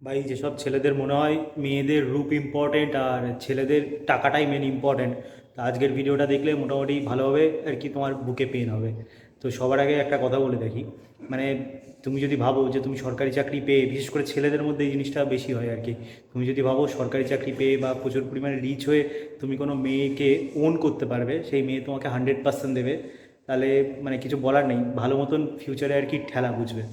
ভাই, যেসব ছেলেদের মনে হয় মেয়েদের রূপ ইম্পর্টেন্ট আর ছেলেদের টাকাটাই মেন ইম্পর্টেন্ট, তা আজকের ভিডিওটা দেখলে মোটামুটি ভালোভাবে আর কি তোমার বুকে পেন হবে। তো সবার আগে একটা কথা বলে দেখি, মানে তুমি যদি ভাবো যে তুমি সরকারি চাকরি পেয়ে, বিশেষ করে ছেলেদের মধ্যে এই জিনিসটা বেশি হয় আর কি, তুমি যদি ভাবো সরকারি চাকরি পেয়ে বা প্রচুর পরিমাণে রিচ হয়ে তুমি কোনো মেয়েকে ওন করতে পারবে, সেই মেয়ে তোমাকে 100% দেবে, তাহলে মানে কিছু বলার নেই, ভালো মতন ফিউচারে আর কি ঠেলা বুঝবে।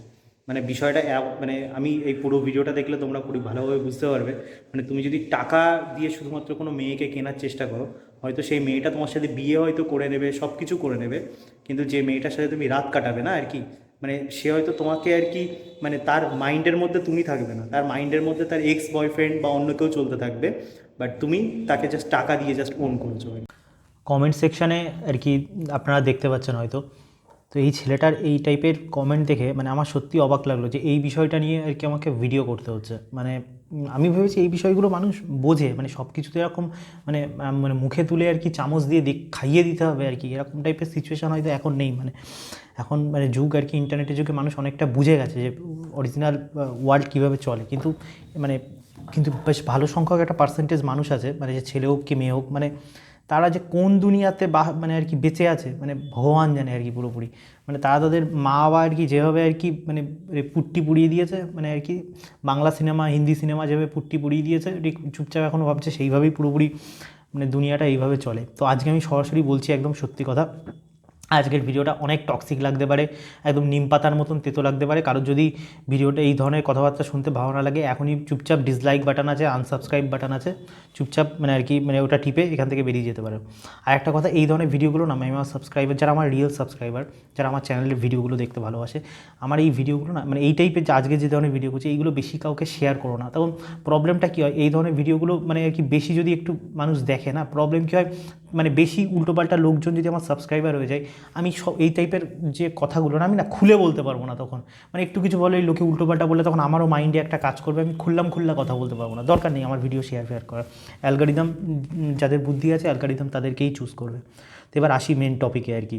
মানে বিষয়টা মানে আমি এই পুরো ভিডিওটা দেখলে তোমরা পুরো ভালোভাবে বুঝতে পারবে। মানে তুমি যদি টাকা দিয়ে শুধুমাত্র কোনো মেয়েকে কেনার চেষ্টা করো, হয়তো সেই মেয়েটা তোমার সাথে বিয়ে হয়তো করে নেবে, সব কিছু করে নেবে, কিন্তু যে মেয়েটার সাথে তুমি রাত কাটাবে না আর কি, মানে সে হয়তো তোমাকে আর কি, মানে তার মাইন্ডের মধ্যে তুমি থাকবে না, তার মাইন্ডের মধ্যে তার এক্স বয়ফ্রেন্ড বা অন্য কেউ চলতে থাকবে, বাট তুমি তাকে জাস্ট টাকা দিয়ে জাস্ট ওন করেছো। কমেন্ট সেকশানে আর কি আপনারা দেখতে পাচ্ছেন হয়তো, তো এই ছেলেটার এই টাইপের কমেন্ট দেখে মানে আমার সত্যি অবাক লাগলো যে এই বিষয়টা নিয়ে আর কি আমাকে ভিডিও করতে হচ্ছে। মানে আমি ভেবেছি এই বিষয়গুলো মানুষ বোঝে, মানে সব কিছুতে এরকম মানে মানে মুখে তুলে আর কি চামচ দিয়ে খাইয়ে দিতে হবে আর কি, এরকম টাইপের সিচুয়েশান হয়তো এখন নেই। মানে এখন মানে যুগ আর কি, ইন্টারনেটের যুগে মানুষ অনেকটা বুঝে গেছে যে অরিজিনাল ওয়ার্ল্ড কীভাবে চলে। কিন্তু মানে কিন্তু বেশ ভালো সংখ্যক একটা পার্সেন্টেজ মানুষ আছে, মানে যে ছেলে হোক কি মেয়ে হোক, মানে তারা যে কোন দুনিয়াতে মানে আর কি বেঁচে আছে মানে ভগবান জানে আর কি পুরোপুরি। মানে তারা তাদের মা বাবা আর কি যেভাবে আর কি মানে পুট্টি পুড়িয়ে দিয়েছে, মানে আর কি বাংলা সিনেমা হিন্দি সিনেমা যেভাবে পুট্টি পুড়িয়ে দিয়েছে, চুপচাপ এখনও ভাবছে সেইভাবেই পুরোপুরি মানে দুনিয়াটা এইভাবে চলে। তো আজকে আমি সরাসরি বলছি একদম সত্যি কথা, আজকের ভিডিওটা অনেক টক্সিক লাগতে পারে, একদম নিম পাতার মতন তেতো লাগতে পারে। কারোর যদি ভিডিওটা এই ধরনের কথাবার্তা শুনতে ভালো না লাগে, এখনই চুপচাপ ডিসলাইক বাটন আছে, আনসাবস্ক্রাইব বাটন আছে, চুপচাপ মানে আর কি মানে ওটা টিপে এখান থেকে বেরিয়ে যেতে পারে। আর একটা কথা, এই ধরনের ভিডিওগুলো না, আমি আমার সাবস্ক্রাইবার যারা আমার রিয়েল সাবস্ক্রাইবার, যারা আমার চ্যানেলের ভিডিওগুলো দেখতে ভালোবাসে, আমার এই ভিডিওগুলো না মানে এই টাইপের যে আজকে যে ধরনের ভিডিও করছে এইগুলো বেশি কাউকে শেয়ার করো না। তখন প্রবলেমটা কী হয়, এই ধরনের ভিডিওগুলো মানে আর কি বেশি যদি একটু মানুষ দেখে না, প্রবলেম কী হয়, মানে বেশি উল্টোপাল্টা লোকজন যদি আমার সাবস্ক্রাইবার হয়ে যায়, আমি সব এই টাইপের যে কথাগুলো না আমি না খুলে বলতে পারবো না। তখন মানে একটু কিছু বলে লোকে উল্টোপাল্টা বলে, তখন আমারও মাইন্ডে একটা কাজ করবে, আমি খুল্লা কথা বলতে পারবো না। দরকার নেই আমার ভিডিও শেয়ার করার, অ্যালগরিদম যাদের বুদ্ধি আছে অ্যালগরিদম তাদেরকেই চুজ করবে। তো এবার আসি মেন টপিকে আর কি।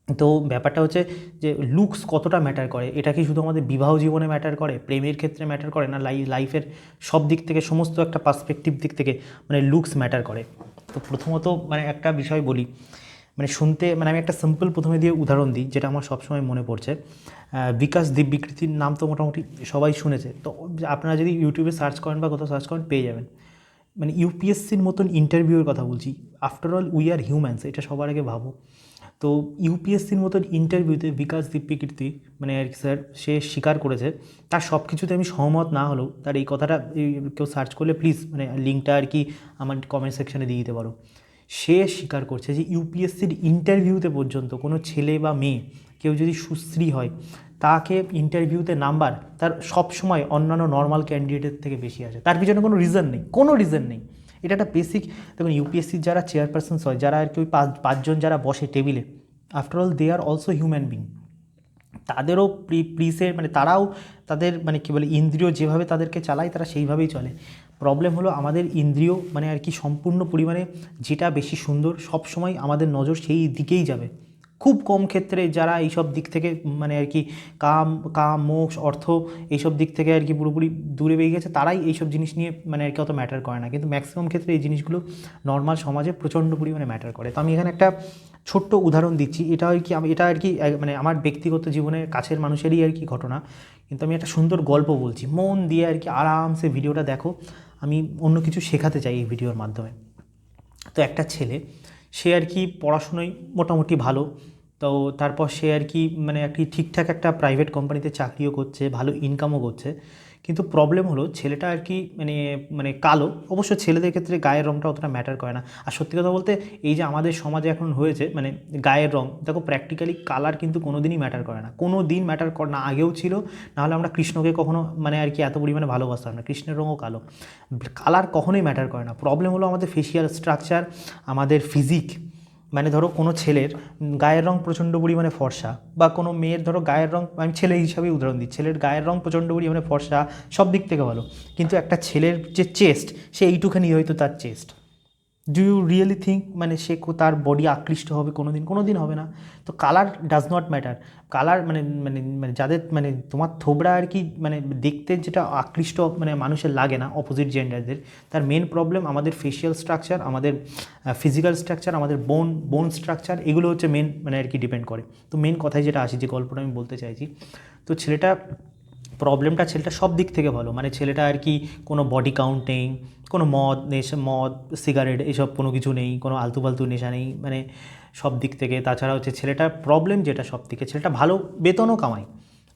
তো ব্যাপারটা হচ্ছে যে লুকস কতটা ম্যাটার করে, এটা কি শুধু আমাদের বিবাহ জীবনে ম্যাটার করে, প্রেমের ক্ষেত্রে ম্যাটার করে, না লাইফের সব দিক থেকে সমস্ত একটা পার্সপেক্টিভ দিক থেকে মানে লুকস ম্যাটার করে? তো প্রথমত মানে একটা বিষয় বলি, মানে শুনতে মানে আমি একটা সিম্পল প্রথমে দিয়ে উদাহরণ দিই যেটা আমার সবসময় মনে পড়ছে। বিকাশ দিব্যিকৃতির নাম তো মোটামুটি সবাই শুনেছে, তো আপনারা যদি ইউটিউবে সার্চ করেন বা কোথাও সার্চ করেন পেয়ে যাবেন। মানে ইউপিএসসির মতন ইন্টারভিউয়ের কথা বলছি, after all we are humans, এটা সবার আগে ভাবো। তো ইউপিএসসির মতন ইন্টারভিউতে বিকাশ দিব্যিকীর্তি মানে আর কি স্যার সে স্বীকার করেছে, তার সব কিছুতে আমি সহমত না হলেও তার এই কথাটা কেউ সার্চ করলে প্লিজ মানে লিঙ্কটা আর কি আমার কমেন্ট সেকশানে দিয়ে দিতে পারো। সে স্বীকার করছে যে ইউপিএসসির ইন্টারভিউতে পর্যন্ত কোনো ছেলে বা মেয়ে কেউ যদি সুশ্রী হয়, তাকে ইন্টারভিউতে নাম্বার তার সব সময় অন্যান্য নর্মাল ক্যান্ডিডেটের থেকে বেশি আসে, তার পিছনে কোনো রিজন নেই। এটা একটা বেসিক। দেখুন ইউপিএসসির যারা চেয়ারপারসনস হয়, যারা আর কি ওই পাঁচজন যারা বসে টেবিলে, after all they are also human being. তাদেরও প্রিসে মানে তারাও তাদের মানে কী বলে ইন্দ্রিয় যেভাবে তাদেরকে চালায় তারা সেইভাবেই চলে। প্রবলেম হলো আমাদের ইন্দ্রিয় মানে আর কি সম্পূর্ণ পরিমাণে যেটা বেশি সুন্দর সব সময় আমাদের নজর সেই দিকেই যাবে। খুব কম ক্ষেত্রে যারা এইসব দিক থেকে মানে আর কি কাম মোক্ষ অর্থ এইসব দিক থেকে আর কি পুরোপুরি দূরে বেরিয়ে গেছে, তারাই এইসব জিনিস নিয়ে মানে আর কি অত ম্যাটার করে না, কিন্তু ম্যাক্সিমাম ক্ষেত্রে এই জিনিসগুলো নর্মাল সমাজে প্রচণ্ড পরিমাণে ম্যাটার করে। তো আমি এখানে একটা ছোট্ট উদাহরণ দিচ্ছি, এটা আর কি এটা আর কি মানে আমার ব্যক্তিগত জীবনে কাছের মানুষেরই আর কি ঘটনা, কিন্তু আমি একটা সুন্দর গল্প বলছি, মন দিয়ে আর কি আরামসে ভিডিওটা দেখো, আমি অন্য কিছু শেখাতে চাই এই ভিডিওর মাধ্যমে। তো একটা ছেলে, সে আর কি পড়াশুনোয় মোটামুটি ভালো, তো তারপর সে আর কি মানে আর কি ঠিকঠাক একটা প্রাইভেট কোম্পানিতে চাকরিও করছে, ভালো ইনকামও করছে, কিন্তু প্রবলেম হলো ছেলেটা আর কি মানে মানে কালো। অবশ্য ছেলেদের ক্ষেত্রে গায়ের রঙটা অতটা ম্যাটার করে না। আর সত্যি কথা বলতে এই যে আমাদের সমাজে এখন হয়েছে মানে গায়ের রঙ, দেখো প্র্যাকটিক্যালি কালার কিন্তু কোনো দিনই ম্যাটার করে না, কোনো দিন ম্যাটার করে না, আগেও ছিল, নাহলে আমরা কৃষ্ণকে কখনো মানে আর কি এত পরিমাণে ভালোবাসতাম না, কৃষ্ণের রঙও কালো, কালার কখনোই ম্যাটার করে না। প্রবলেম হলো আমাদের ফেসিয়াল স্ট্রাকচার, আমাদের ফিজিক। মানে ধরো কোনো ছেলের গায়ের রং প্রচণ্ড পরিমাণে ফর্সা, বা কোনো মেয়ের ধরো গায়ের রং, আমি ছেলে হিসাবেই উদাহরণ দিই, ছেলের গায়ের রং প্রচণ্ড পরিমাণে ফর্সা, সব দিক থেকে ভালো, কিন্তু একটা ছেলের যে চেস্ট, সে এইটুখানি হয়তো তার chest, do you really think মানে সে তার বডি আকৃষ্ট হবে কোনো দিন হবে না। তো colour does not matter. Colour মানে মানে মানে যাদের মানে তোমার থোবড়া আর কি মানে দেখতে যেটা আকৃষ্ট মানে মানুষের লাগে না অপোজিট জেন্ডারদের, তার মেন প্রবলেম আমাদের ফেশিয়াল স্ট্রাকচার, আমাদের ফিজিক্যাল স্ট্রাকচার, আমাদের বোন স্ট্রাকচার, এগুলো হচ্ছে মেন মানে আর কি ডিপেন্ড করে। তো মেন কথায় যেটা আসি, যে গল্পটা আমি বলতে চাইছি, তো ছেলেটা সব দিক থেকে ভালো, মানে ছেলেটা আর কি কোনো বডি কাউন্ট নেই, কোনো মদ সিগারেট এসব কোনো কিছু নেই, কোনো আলতু ফালতু নেশা নেই, মানে সব দিক থেকে। তাছাড়া হচ্ছে ছেলেটার প্রবলেম যেটা সব থেকে, ছেলেটা ভালো বেতনও কামায়,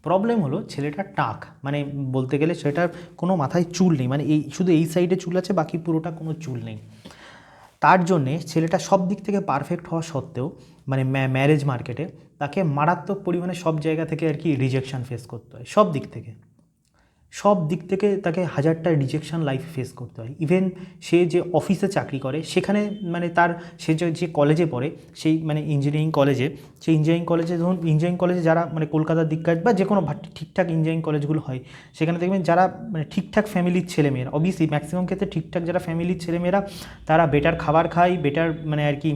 প্রবলেম হলো ছেলেটার টাক, মানে বলতে গেলে ছেলেটার কোনো মাথায় চুল নেই, মানে শুধু এই সাইডে চুল আছে, বাকি পুরোটা কোনো চুল নেই। তার জন্যে ছেলেটা সব দিক থেকে পারফেক্ট হওয়া সত্ত্বেও মানে ম্যারেজ মার্কেটে তাকে মারাত্মক পরিমাণে সব জায়গা থেকে আর কি রিজেকশান ফেস করতে হয়, সব দিক থেকে তাকে হাজারটা রিজেকশান লাইফ ফেস করতে হয়। ইভেন সে যে অফিসে চাকরি করে সেখানে মানে সে যে কলেজে পড়ে, সেই মানে ইঞ্জিনিয়ারিং কলেজে ধরুন ইঞ্জিনিয়ারিং কলেজে যারা মানে কলকাতার দিককার বা যে কোনো ঠিকঠাক ইঞ্জিনিয়ারিং কলেজগুলো হয়, সেখানে দেখবেন যারা মানে ঠিকঠাক ফ্যামিলির ছেলেমেয়েরা, অবভিয়াসলি ম্যাক্সিমাম ক্ষেত্রে ঠিকঠাক যারা ফ্যামিলির ছেলেমেয়েরা, তারা বেটার খাবার খায়, বেটার মানে আর কি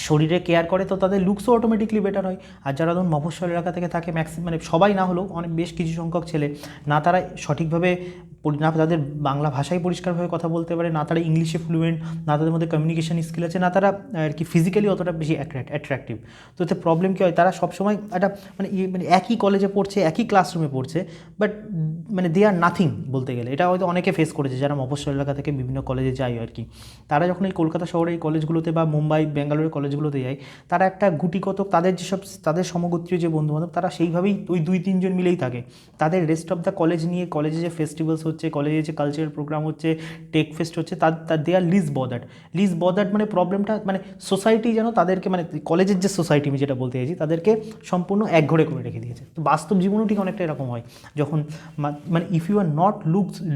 শরীরে কেয়ার করে, তো তাদের লুকসও অটোমেটিকলি বেটার হয়। আর যারা ধরুন মফস্বল এলাকা থেকে থাকে, মানে সবাই না হলেও অনেক বেশ কিছু সংখ্যক ছেলে, না তারা সঠিকভাবে না তাদের বাংলা ভাষায় পরিষ্কারভাবে কথা বলতে পারে, না তারা ইংলিশে ফ্লুয়েন্ট, না তাদের মধ্যে কমিউনিকেশন স্কিল আছে, না তারা আর কি ফিজিক্যালি অতটা বেশি অ্যাট্রাকটিভ। তো এতে প্রবলেম কী হয়, তারা সবসময় একটা মানে একই কলেজে পড়ছে, একই ক্লাসরুমে পড়ছে, বাট মানে দে আর নাথিং বলতে গেলে। এটা হয়তো অনেকে ফেস করেছে যারা মফস্বল এলাকা থেকে বিভিন্ন কলেজে যায় আর কি। তারা যখন এই কলকাতা শহরে এই কলেজগুলোতে বা মুম্বাই ব্যাঙ্গালোরের কলেজগুলোতে যায়, তারা একটা গুটিকত তাদের সমগোত্রীয় যে বন্ধুবান্ধব, তারা সেইভাবেই ওই 2-3 জন মিলেই থাকে। তাদের রেস্ট অফ দ্য কলেজ নিয়ে, কলেজে যে ফেস্টিভ্যালস হচ্ছে, কলেজে যে কালচারাল প্রোগ্রাম হচ্ছে, টেক ফেস্ট হচ্ছে, তার দে আর লিজ বদার্ড মানে প্রবলেমটা মানে সোসাইটি যেন তাদেরকে মানে কলেজের যে সোসাইটি আমি যেটা বলতে চাইছি, তাদেরকে সম্পূর্ণ একঘরে করে রেখে দিয়েছে। তো বাস্তব জীবনেও ঠিক অনেকটা এরকম হয়, যখন মানে if you are not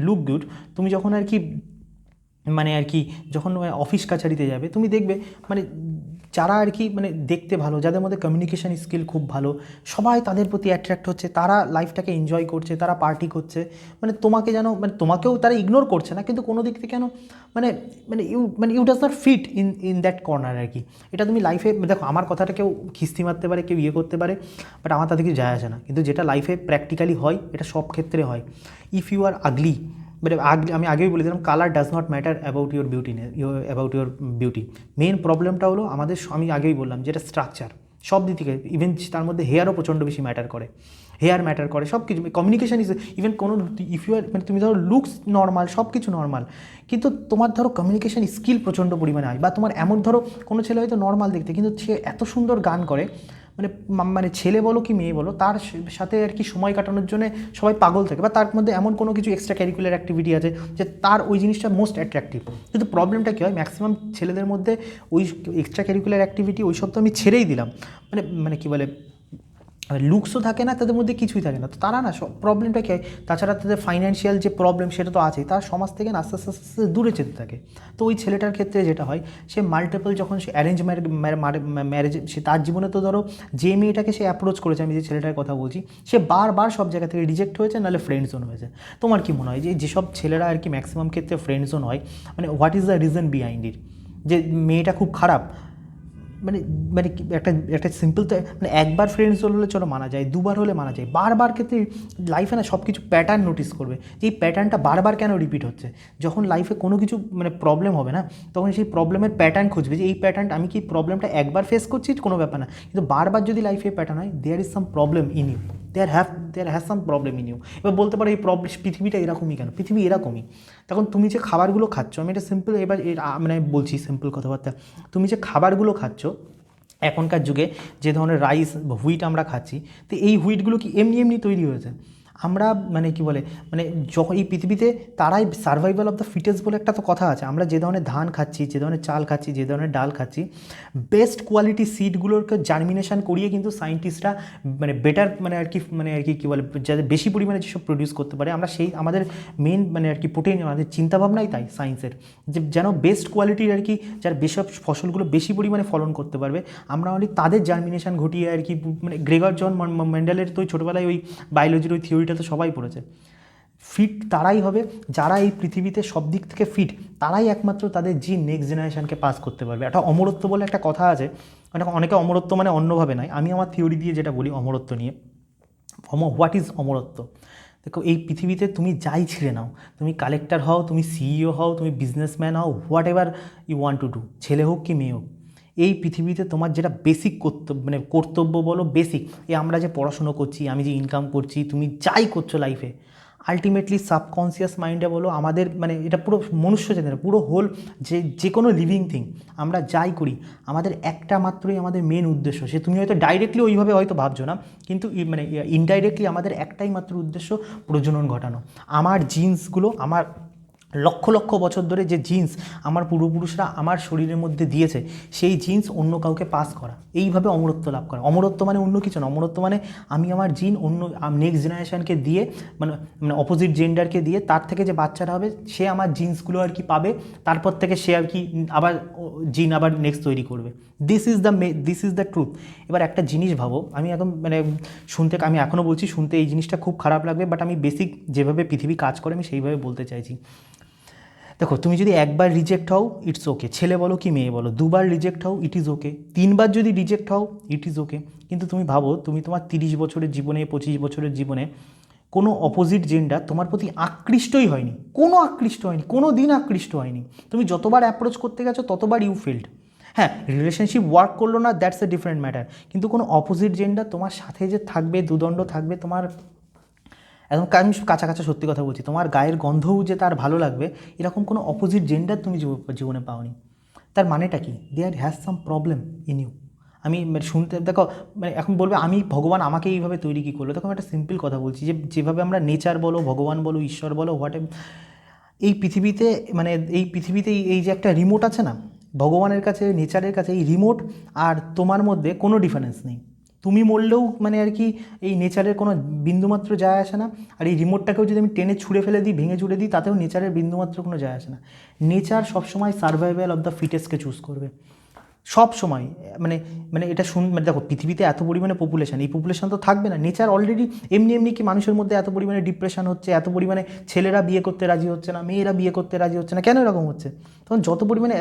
look good, তুমি যখন আর কি মানে আর কি যখন অফিস কাছারিতে যাবে, তুমি দেখবে মানে যারা আর কি মানে দেখতে ভালো, যাদের মধ্যে কমিউনিকেশান স্কিল খুব ভালো, সবাই তাদের প্রতি অ্যাট্রাক্ট হচ্ছে, তারা লাইফটাকে এনজয় করছে, তারা পার্টি করছে, মানে তোমাকে যেন মানে তোমাকেও তারা ইগনোর করছে না, কিন্তু কোনো দিক থেকে কেন মানে you does not fit in that corner আর কি। এটা তুমি লাইফে দেখো, আমার কথাটা কেউ খিস্তি মারতে পারে, কেউ করতে পারে, বাট আমার তাতে কিছু যায় আসে না। কিন্তু যেটা লাইফে প্র্যাকটিক্যালি হয়, এটা সব ক্ষেত্রে হয়। If you are ugly, but আমি আগেই বলেছিলাম, colour does not matter about your beauty. Main প্রবলেমটা হলো আমাদের, আমি আগেই বললাম যেটা স্ট্রাকচার, সব দিক থেকে, ইভেন তার মধ্যে হেয়ারও প্রচণ্ড বেশি ম্যাটার করে, হেয়ার ম্যাটার করে, সব কিছু। কমিউনিকেশান ইজ ইভেন কোনো, ইফ ইউ আর মানে তুমি ধরো লুকস নর্মাল, সব কিছু নর্মাল, কিন্তু তোমার ধরো কমিউনিকেশান স্কিল প্রচণ্ড পরিমাণে হয়, বা তোমার এমন ধরো কোনো ছেলে হয়তো নর্মাল দেখতে, কিন্তু সে এত সুন্দর গান করে, মানে মানে ছেলে বলো কি মেয়ে বলো, তার সাথে আর কি সময় কাটানোর জন্য সবাই পাগল থাকে, বা তার মধ্যে এমন কোনো কিছু এক্সট্রা ক্যারিকুলার অ্যাক্টিভিটি আছে যে তার ওই জিনিসটা মোস্ট অ্যাট্রাকটিভ। কিন্তু প্রবলেমটা কী হয়, ম্যাক্সিমাম ছেলেদের মধ্যে ওই এক্সট্রা ক্যারিকুলার অ্যাক্টিভিটি ওই সব তো আমি ছেড়েই দিলাম, মানে কী বলে, লুকসও থাকে না, তাদের মধ্যে কিছুই থাকে না, তো তারা না সব প্রবলেমটা কী হয়, তাছাড়া তাদের ফাইন্যান্সিয়াল যে প্রবলেম সেটা তো আছেই, তারা সমাজ থেকে না আস্তে আস্তে আস্তে দূরে যেতে থাকে। তো ওই ছেলেটার ক্ষেত্রে যেটা হয়, সে মাল্টিপল যখন সে অ্যারেঞ্জ ম্যারেজ, সে তার জীবনে তো ধরো যে মেয়েটাকে সে অ্যাপ্রোচ করেছে, আমি যে ছেলেটার কথা বলছি, সে বারবার সব জায়গা থেকে রিজেক্ট হয়েছে, নাহলে ফ্রেন্ড জোন হয়েছে। তোমার কি মনে হয় যে যেসব ছেলেরা আর কি ম্যাক্সিমাম ক্ষেত্রে ফ্রেন্ড জোন হয়, মানে what is the reason behind it? যে মেয়েটা খুব খারাপ, মানে মানে একটা সিম্পল তো, মানে একবার ফ্রেন্ডস হলে চলো মানা যায়, দুবার হলে মানা যায়, বারবার ক্ষেত্রে লাইফে না সব কিছু প্যাটার্ন নোটিস করবে যে এই প্যাটার্নটা বারবার কেন রিপিট হচ্ছে। যখন লাইফে কোনো কিছু মানে প্রবলেম হবে না, তখন সেই প্রবলেমের প্যাটার্ন খুঁজবে, যে এই প্যাটার্নটা আমি কি প্রবলেমটা একবার ফেস করছি কোনো ব্যাপার না, কিন্তু বারবার যদি লাইফে প্যাটার্ন হয়, there is some problem in you, there has some problem in you. এবার বলতে পারো এই পৃথিবীটা এরকমই কেন, পৃথিবী এরকমই। তখন তুমি যে খাবারগুলো খাচ্ছ, আমি এটা সিম্পল এবার মানে বলছি সিম্পল কথাবার্তা, তুমি যে খাবারগুলো খাচ্ছ এখনকার যুগে, যে ধরনের রাইস হুইট আমরা খাচ্ছি, তো এই হুইটগুলো কি এমনি এমনি তৈরি হয়েছে? আমরা মানে কি বলে, মানে যখন এই পৃথিবীতে তারাই সার্ভাইভাল অফ দ্য ফিটেস্ট বলে একটা তো কথা আছে, আমরা যে ধরনের ধান খাচ্ছি, যে ধরনের চাল খাচ্ছি, যে ধরনের ডাল খাচ্ছি, বেস্ট কোয়ালিটি সিডগুলোকে জার্মিনেশন করিয়ে কিন্তু সায়েন্টিস্টরা মানে বেটার মানে আর কি কী বলে, যাদের বেশি পরিমাণে যেসব প্রডিউস করতে পারে, আমরা সেই আমাদের মেন মানে আর কি আমাদের চিন্তাভাবনাই তাই সায়েন্সের, যে যেন বেস্ট কোয়ালিটির আর কি যার বেসব ফসলগুলো বেশি পরিমাণে ফলন করতে পারবে, আমরা অনলি তাদের জার্মিনেশন ঘটিয়ে আর কি, মানে গ্রেগর জন মেন্ডেলের তো ছোটোবেলায় ওই বায়োলজির ওই থিওরিটা তো সবাই পড়েছে। ফিট তারাই হবে যারা এই পৃথিবীতে সব দিক থেকে ফিট, তারাই একমাত্র তাদের জিন নেক্সট জেনারেশনকে পাস করতে পারবে। একটা অমরত্ব বলে একটা কথা আছে, অনেকে অমরত্ব মানে অন্যভাবে নয়, আমি আমার থিওরি দিয়ে যেটা বলি অমরত্ব নিয়ে। হোয়াট ইজ অমরত্ব? দেখো, এই পৃথিবীতে তুমি যাই ছিঁড়ে নাও, তুমি কালেক্টর হও, তুমি সিইও হও, তুমি বিজনেসম্যান হও, whatever you want to do, ছেলে হোক কি মেয়ে হোক, এই পৃথিবীতে তোমার যেটা বেসিক কর্তব্য, মানে কর্তব্য বলো বেসিক, এই আমরা যে পড়াশুনো করছি, আমি যে ইনকাম করছি, তুমি যাই করছো লাইফে, আলটিমেটলি সাবকনসিয়াস মাইন্ডে বলো, আমাদের মানে এটা পুরো মনুষ্য জাতি, পুরো হোল যে কোনো লিভিং থিং, আমরা যাই করি আমাদের একটা মাত্রই আমাদের মেন উদ্দেশ্য, সে তুমি হয়তো ডাইরেক্টলি ওইভাবে হয়তো ভাবছো না, কিন্তু মানে ইনডাইরেক্টলি আমাদের একটাই মাত্র উদ্দেশ্য, প্রজনন ঘটানো। আমার জিন্সগুলো, আমার লক্ষ লক্ষ বছর ধরে যে জিন্স আমার পূর্বপুরুষরা আমার শরীরের মধ্যে দিয়েছে, সেই জিন্স অন্য কাউকে পাস করা, এইভাবে অমরত্ব লাভ করা। অমরত্ব মানে অন্য কিছু না, অমরত্ব মানে আমি আমার জিন অন্য নেক্সট জেনারেশনকে দিয়ে, মানে মানে অপোজিট জেন্ডারকে দিয়ে, তার থেকে যে বাচ্চারা হবে সে আমার জিন্সগুলো আর কি পাবে, তারপর থেকে সে আর কি আবার জিন আবার নেক্সট তৈরি করবে। This is the truth. এবার একটা জিনিস ভাবো, আমি এখন মানে শুনতে, আমি এখনও বলছি, শুনতে এই জিনিসটা খুব খারাপ লাগবে, বাট আমি বেসিক যেভাবে পৃথিবী কাজ করে আমি সেইভাবে বলতে চাইছি। দেখো, তুমি যদি একবার রিজেক্ট হও ইটস ওকে, ছেলে বলো কি মেয়ে বলো, দুবার রিজেক্ট হও ইট ইজ ওকে, তিনবার যদি রিজেক্ট হও ইট ইজ ওকে। কিন্তু তুমি ভাবো, তুমি তোমার 30 বছরের জীবনে, 25 বছরের জীবনে কোনো অপোজিট জেন্ডার তোমার প্রতি আকৃষ্টই হয়নি, আকৃষ্ট হয়নি, কোনো দিন আকৃষ্ট হয়নি, তুমি যতবার অ্যাপ্রোচ করতে গেছো ততবার ইউ ফেল্ড। হ্যাঁ, রিলেশনশিপ ওয়ার্ক করলো না, দ্যাটস এ ডিফারেন্ট ম্যাটার, কিন্তু কোনো অপোজিট জেন্ডার তোমার সাথে যে থাকবে, দুদণ্ড থাকবে, তোমার একদম, আমি কাঁচা কাঁচা সত্যি কথা বলছি, তোমার গায়ের গন্ধও যে তার ভালো লাগবে, এরকম কোনো অপোজিট জেন্ডার তুমি জীবনে পাওনি। তার মানেটা কি? There has some problem in you. আমি শুনতে, দেখো, মানে এখন বলবে আমি ভগবান আমাকে এইভাবে তৈরি কী করলো, দেখো আমি একটা সিম্পল কথা বলছি, যে যেভাবে আমরা নেচার বলো, ভগবান বলো, ঈশ্বর বলো, হোয়াট এই পৃথিবীতে, মানে এই পৃথিবীতে এই যে একটা রিমোট আছে না, ভগবানের কাছে, নেচারের কাছে, এই রিমোট আর তোমার মধ্যে কোনো ডিফারেন্স নেই। তুমি মরলেও মানে আর কি এই নেচারের কোনো বিন্দুমাত্র যায় আসে না, আর এই রিমোটটাকেও যদি আমি টেনে ছুঁড়ে ফেলে দিই, ভেঙে চুড়ে দিই, তাতেও নেচারের বিন্দুমাত্র কোনো যায় আসে না। নেচার সবসময় সার্ভাইভাল অফ দ্য ফিটেস্টকে চুজ করবে, সব সময়। মানে মানে এটা মানে দেখো, পৃথিবীতে এত পরিমাণে পপুলেশন, এই পপুলেশন তো থাকবে না। নেচার অলরেডি এমনি এমনি কি মানুষের মধ্যে এত পরিমাণে ডিপ্রেশন হচ্ছে, এত পরিমাণে ছেলেরা বিয়ে করতে রাজি হচ্ছে না, মেয়েরা বিয়ে করতে রাজি হচ্ছে না, কেন এরকম হচ্ছে? তখন যত পরিমাণে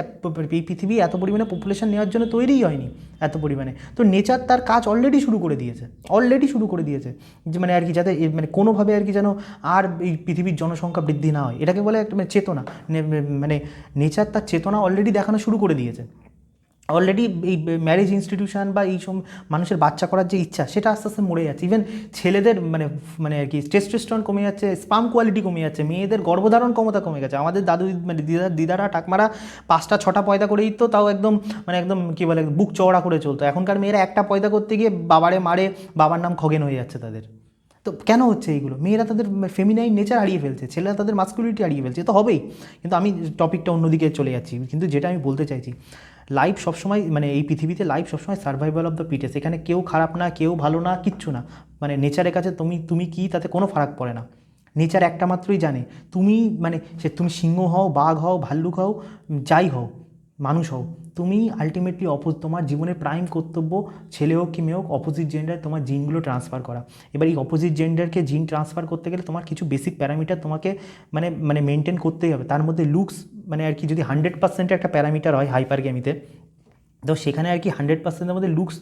এই পৃথিবী এত পরিমাণে পপুলেশন নেওয়ার জন্য তৈরিই হয়নি এত পরিমাণে। তো নেচার তার কাজ অলরেডি শুরু করে দিয়েছে, যে মানে আর কি, যাতে মানে কোনোভাবে আর কি যেন আর এই পৃথিবীর জনসংখ্যা বৃদ্ধি না হয়, এটাকে বলে একটা মানে চেতনা। মানে নেচার তার চেতনা অলরেডি দেখানো শুরু করে দিয়েছে। অলরেডি এই ম্যারেজ ইনস্টিটিউশন বা এই সব মানুষের বাচ্চা করার যে ইচ্ছা, সেটা আস্তে আস্তে মরে যাচ্ছে। ইভেন ছেলেদের মানে মানে আর কি টেস্টোস্টেরন কমে যাচ্ছে, স্পাম কোয়ালিটি কমে যাচ্ছে, মেয়েদের গর্ভধারণ ক্ষমতা কমে গেছে। আমাদের দাদু মানে দিদারা ঠাকমারা 5টা 6টা পয়দা করে দিত, তাও একদম মানে একদম কী বলে, বুক চওড়া করে চলতো। এখনকার মেয়েরা একটা পয়দা করতে গিয়ে বাবারে মারে, বাবার নাম খগেন হয়ে যাচ্ছে তাদের। তো কেন হচ্ছে এইগুলো? মেয়েরা তাদের ফেমিনাইন নেচার হারিয়ে ফেলছে, ছেলেরা তাদের মাস্কুলিটি হারিয়ে ফেলছে, তো হবেই। কিন্তু আমি টপিকটা অন্যদিকে চলে যাচ্ছি, কিন্তু যেটা আমি বলতে চাইছি, লাইফ সবসময়, মানে এই পৃথিবীতে লাইফ সবসময় সার্ভাইভাল অফ দ্য ফিটেস্ট। এখানে কেউ খারাপ না, কেউ ভালো না, কিচ্ছু না। মানে নেচারের কাছে তুমি কি, তাতে কোনো ফারাক পড়ে না। নেচার একটা মাত্রই জানে, তুমি মানে তুমি সিংহ হও, বাঘ হও, ভাল্লুক হও, যাই হও, মানুষ হও, তুমি আলটিমেটলি তোমার জীবনের প্রাইম কর্তব্য, ছেলে হোক কি মেয়ে হোক, অপোজিট জেন্ডার তোমার জিনগুলো ট্রান্সফার করা। এবার এই অপোজিট জেন্ডারকে জিন ট্রান্সফার করতে গেলে তোমার কিছু বেসিক প্যারামিটার তোমাকে মানে মানে মেনটেন করতেই হবে। তার মধ্যে লুকস, মানে আর কি যদি 100% একটা প্যারামিটার হয় হাইপারগ্যামিতে, তো সেখানে আর কি 100%-এর মধ্যে লুকস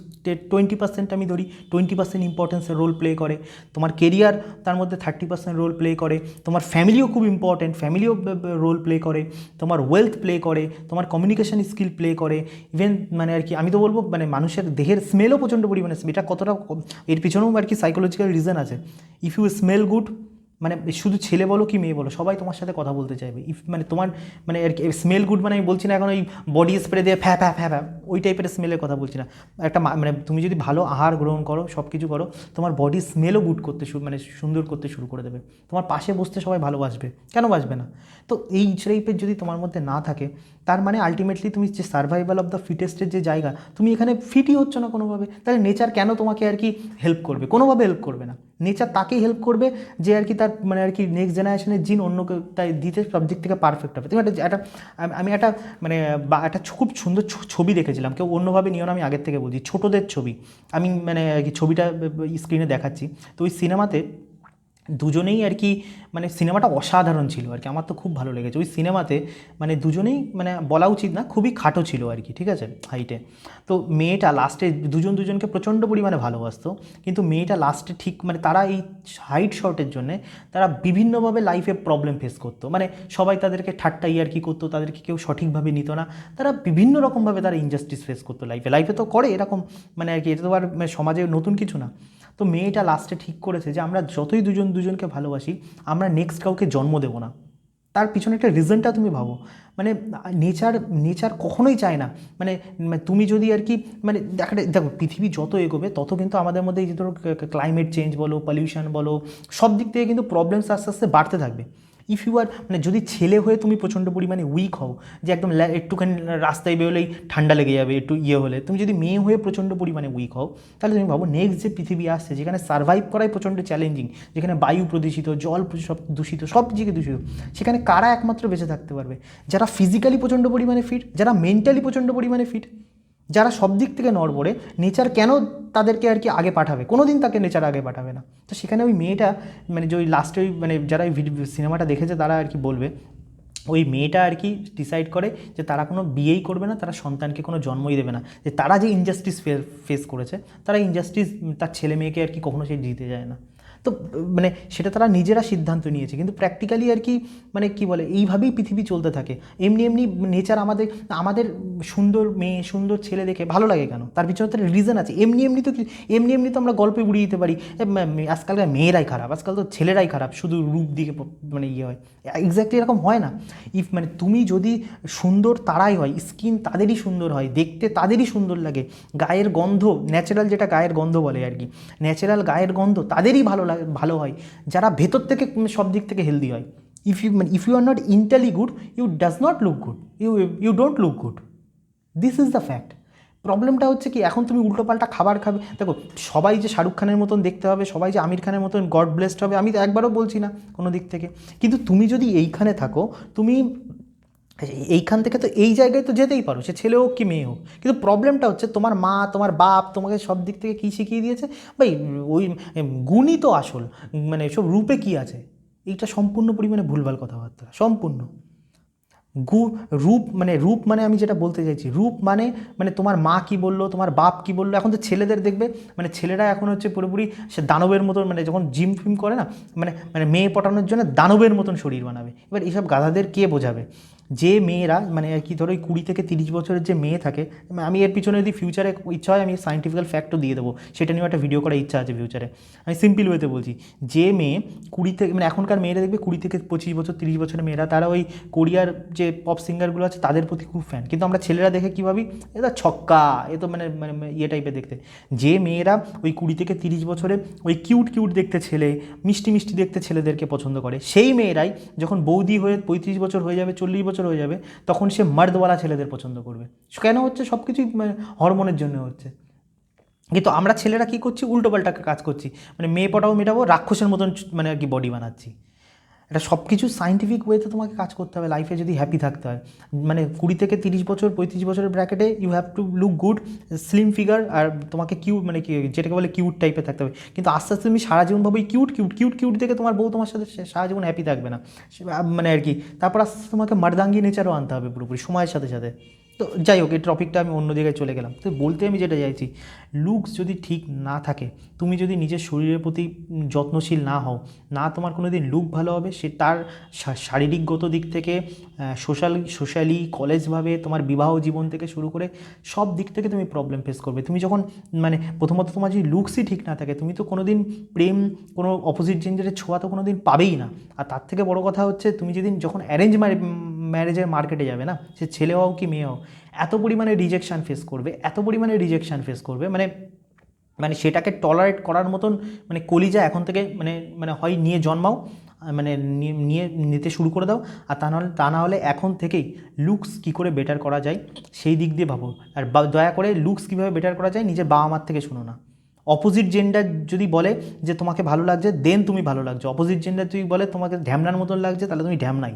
20% আমি ধরি, 20% ইম্পর্টেন্সের রোল প্লে করে। তোমার কেরিয়ার তার মধ্যে 30% রোল প্লে করে। তোমার ফ্যামিলিও খুব ইম্পর্টেন্ট, ফ্যামিলিও রোল প্লে করে। তোমার ওয়েলথ প্লে করে, তোমার কমিউনিকেশন স্কিল প্লে করে। ইভেন মানে আর কি আমি তো বলবো, মানে মানুষের দেহের স্মেলও প্রচণ্ড পরিমাণে, এটা কতটা, এর পিছনেও আর কি সাইকোলজিক্যাল রিজন আছে। ইফ ইউ স্মেল গুড, মানে শুধু ছেলে বলো কি মেয়ে বলো, সবাই তোমার সাথে কথা বলতে চাইবে। মানে তোমার মানে আর কি স্মেল গুড, মানে আমি বলছি না এখন ওই বডি স্প্রে দিয়ে ফ্যা ফ্যা ফ্যা ফ্যা ওই টাইপের স্মেলের কথা বলছি না। একটা মানে তুমি যদি ভালো আহার গ্রহণ করো, সব কিছু করো, তোমার বডি স্মেলও গুড করতে মানে সুন্দর করতে শুরু করে দেবে। তোমার পাশে বসতে সবাই ভালোবাসবে, কেন বাসবে না? তো এই টাইপের যদি তোমার মধ্যে না থাকে, তার মানে আলটিমেটলি তুমি যে সার্ভাইভাল অফ দ্য ফিটেস্টের যে জায়গা, তুমি এখানে ফিটই হচ্ছ না কোনোভাবে। তাহলে নেচার কেন তোমাকে আর কি হেল্প করবে? কোনোভাবে হেল্প করবে না। নেচার তাকেই হেল্প করবে যে আর কি তার মানে আর কি নেক্সট জেনারেশনের জিন অন্যকে তাই দিতে সব দিক থেকে পারফেক্ট হবে। তুমি একটা আমি একটা মানে একটা খুব সুন্দর ছবি দেখেছিলাম, কেউ অন্যভাবে নিও না, আমি আগের থেকে বলছি, ছোটোদের ছবি। আমি মানে আর কি ছবিটা স্ক্রিনে দেখাচ্ছি। তো ওই সিনেমাতে দুজনেই আর কি মানে সিনেমাটা অসাধারণ ছিল আর কি, আমার তো খুব ভালো লেগেছে ওই সিনেমাতে। মানে দুজনেই মানে বলা উচিত না, খুবই খাটো ছিল আর কি, ঠিক আছে, হাইটে। তো মেয়েটা লাস্টে দুজন দুজনকে প্রচণ্ড পরিমাণে ভালোবাসতো, কিন্তু মেয়েটা লাস্টে ঠিক মানে তারা এই হাইট শর্টের জন্যে তারা বিভিন্নভাবে লাইফে প্রবলেম ফেস করতো। মানে সবাই তাদেরকে ঠাট্টা ইয়ার্কি করতো, তাদেরকে কেউ সঠিকভাবে নিত না, তারা বিভিন্ন রকমভাবে তারা ইনজাস্টিস ফেস করতো লাইফে। লাইফে তো করে এরকম, মানে আর কি, এটা তো আর মানে সমাজে নতুন কিছু না। তো মেয়েটা লাস্টে ঠিক করেছে যে আমরা যতই দুজন দুজনকে ভালোবাসি, আমরা নেক্সট কাউকে জন্ম দেবো না। তার পিছনে একটা রিজনটা তুমি ভাবো, মানে নেচার নেচার কখনোই চায় না, মানে তুমি যদি আর কি মানে দেখো পৃথিবী যত এগোবে তত কিন্তু আমাদের মধ্যে এই যে ধরো ক্লাইমেট চেঞ্জ বলো, পলিউশন বলো, সব দিক থেকে কিন্তু প্রবলেমস আস্তে আস্তে বাড়তে থাকবে। ইফ ইউ আর মানে যদি ছেলে হয়ে তুমি প্রচণ্ড পরিমাণে উইক হও, যে একদম একটুখানি রাস্তায় বেরোলেই ঠান্ডা লেগে যাবে একটু ইয়ে হলে, তুমি যদি মেয়ে হয়ে প্রচণ্ড পরিমাণে উইক হও, তাহলে তুমি ভাবো নেক্সট যে পৃথিবী আসছে, যেখানে সার্ভাইভ করাই প্রচণ্ড চ্যালেঞ্জিং, যেখানে বায়ু প্রদূষিত, জল সব দূষিত, সব দিকে দূষিত, সেখানে কারা একমাত্র বেঁচে থাকতে পারবে? যারা ফিজিক্যালি প্রচণ্ড পরিমাণে ফিট, যারা মেন্টালি প্রচণ্ড পরিমাণে ফিট, যারা সব দিক থেকে নড়বড়ে। নেচার কেন তাদেরকে আর কি আগে পাঠাবে? কোনো দিন তাকে নেচার আগে পাঠাবে না। তো সেখানে ওই মেয়েটা মানে যে ওই লাস্টে ওই মানে যারা ওই সিনেমাটা দেখেছে তারা আর কি বলবে, ওই মেয়েটা আর কি ডিসাইড করে যে তারা কোনো বিয়েই করবে না, তারা সন্তানকে কোনো জন্মই দেবে না, যে তারা যে ইনজাস্টিস ফেস করেছে, তারা ইনজাস্টিস তার ছেলে মেয়েকে আর কি কখনো সে দিতে যায় না। তো মানে সেটা তারা নিজেরা সিদ্ধান্ত নিয়েছে, কিন্তু প্র্যাকটিক্যালি আর কি মানে কি বলে, এইভাবেই পৃথিবী চলতে থাকে। এমনি এমনি নেচার আমাদের আমাদের সুন্দর মেয়ে সুন্দর ছেলে দেখে ভালো লাগে কেন? তার পিছনে তো রিজন আছে। এমনি এমনি তো এমনি এমনি তো আমরা গল্পে উড়িয়ে দিতে পারি আজকালকার মেয়েরাই খারাপ, আজকাল তো ছেলেরাই খারাপ, শুধু রূপ দিকে মানে ইয়ে হয়। এক্স্যাক্টলি এরকম হয় না। মানে তুমি যদি সুন্দর তারাই হয়, স্কিন তাদেরই সুন্দর হয়, দেখতে তাদেরই সুন্দর লাগে, গায়ের গন্ধ ন্যাচারাল, যেটা গায়ের গন্ধ বলে আর কি, ন্যাচারাল গায়ের গন্ধ তাদেরই ভালো হয়, যারা ভেতর থেকে সব দিক থেকে হেলদি হয়। If you are not internally good, you does not look good, you don't look good. This is the fact. প্রবলেমটা হচ্ছে কি, এখন তুমি উল্টোপাল্টা খাবার খাবে। দেখো, সবাই যে শাহরুখ খানের মতন দেখতে হবে, সবাই যে আমির খানের মতন গড ব্লেসড হবে, আমি তো একবারও বলছি না কোনো দিক থেকে, কিন্তু তুমি যদি এইখানে থাকো, তুমি এইখান থেকে তো এই জায়গায় তো যেতেই পারো, সে ছেলে হোক কি মেয়ে হোক। কিন্তু প্রবলেমটা হচ্ছে তোমার মা তোমার বাপ তোমাকে সব দিক থেকে কী শিখিয়ে দিয়েছে, ভাই ওই গুণই তো আসল, মানে সব রূপে কি আছে, এইটা সম্পূর্ণ পরিমাণে ভুলভাল কথাবার্তা, সম্পূর্ণ। রূপ মানে আমি যেটা বলতে চাইছি, রূপ মানে মানে তোমার মা কি বললো, তোমার বাপ কি বললো। এখন তো ছেলেদের দেখবে, মানে ছেলেরা এখন হচ্ছে পুরোপুরি সে দানবের মতন, মানে যখন জিম ফিম করে না, মানে মানে মেয়ে পটানোর জন্য দানবের মতন শরীর বানাবে। এবার এইসব গাধাদের কে বোঝাবে? যে মেয়েরা মানে আর কি ধরো ওই 20 থেকে 30 বছরের যে মেয়ে থাকে, আমি এর পিছনে যদি ফিউচারে ইচ্ছা হয় আমি সায়েন্টিফিক্যাল ফ্যাক্টও দিয়ে দেবো, সেটা নিয়েও একটা ভিডিও করার ইচ্ছা আছে ফিউচারে। আমি সিম্পল ওয়েতে বলছি, যে মেয়ে 20 থেকে মানে এখনকার মেয়েরা দেখবে 20 থেকে 25 বছর 30 বছরের মেয়েরা, তারা ওই কোরিয়ার যে পপ সিঙ্গারগুলো আছে তাদের প্রতি খুব ফ্যান, কিন্তু আমরা ছেলেরা দেখে কী ভাবি, এ তো ছক্কা, এ তো মানে মানে ইয়ে টাইপের দেখতে। যে মেয়েরা ওই 20 থেকে 30 বছরে ওই কিউট কিউট দেখতে ছেলে, মিষ্টি মিষ্টি দেখতে ছেলেদেরকে পছন্দ করে, সেই মেয়েরাই যখন বৌদি হয়ে 35 বছর হয়ে যাবে, 40 বছর হয়ে যাবে, তখন সে মার্দওয়ালা ছেলেদের পছন্দ করবে। কেন হচ্ছে? সব কিছুই মানে হরমোনের জন্য হচ্ছে। কিন্তু আমরা ছেলেরা কী করছি, উল্টোপাল্টা কাজ করছি, মানে মেয়ে পটাবো মেটাবো, রাক্ষসের মতন মানে আর কি বডি বানাচ্ছি। এটা সব কিছু সায়েন্টিফিক ওয়েতে তোমাকে কাজ করতে হবে লাইফে যদি হ্যাপি থাকতে হয়। মানে 20 থেকে 30 বছর 35 বছরের ব্র্যাকেটে you have to look good, slim figure, আর তোমাকে কিউট মানে কি যেটাকে বলে কিউট টাইপের থাকতে হবে। কিন্তু আস্তে আস্তে তুমি সারা জীবন ভাবে কিউট কিউট কিউট কিউট দেখে তোমার বউ তোমার সাথে সারা জীবন হ্যাপি থাকবে না, মানে আর কি। তারপর আস্তে আস্তে তোমাকে মার্দাঙ্গি নেচারও আনতে হবে পুরোপুরি সময়ের সাথে সাথে। তো যাই হোক, এই টপিকটা আমি অন্য জায়গায় চলে গেলাম। তো বলতে আমি যেটা চাইছি, লুকস যদি ঠিক না থাকে, তুমি যদি নিজের শরীরের প্রতি যত্নশীল না হও, না তোমার কোনো দিন লুক ভালো হবে, সে তার শারীরিকগত দিক থেকে, সোশ্যালি কলেজভাবে, তোমার বিবাহ জীবন থেকে শুরু করে সব দিক থেকে তুমি প্রবলেম ফেস করবে। তুমি যখন মানে প্রথমত তোমার যদি লুকসই ঠিক না থাকে, তুমি তো কোনো দিন প্রেম, কোনো অপোজিট জেন্ডারের ছোঁয়া তো কোনো দিন পাবেই না। আর তার থেকে বড় কথা হচ্ছে, তুমি যেদিন যখন অ্যারেঞ্জ ম্যারেজের মার্কেটে যাবে না, সে ছেলে হও কি মেয়ে হও, এত পরিমাণে রিজেকশান ফেস করবে, মানে মানে সেটাকে টলারেট করার মতন মানে কলিজা এখন থেকে মানে মানে হয় নিয়ে জন্মাও, মানে নিতে শুরু করে দাও। আর তা না হলে এখন থেকেই লুকস কী করে বেটার করা যায় সেই দিক দিয়ে ভাবো। আর দয়া করে লুকস কীভাবে বেটার করা যায় নিজের বাবা মার থেকে শোনো না। অপোজিট জেন্ডার যদি বলে যে তোমাকে ভালো লাগছে, দেন তুমি ভালো লাগছো। অপোজিট জেন্ডার যদি বলে তোমাকে ঢ্যামনার মতন লাগছে, তাহলে তুমি ঢ্যামনাই।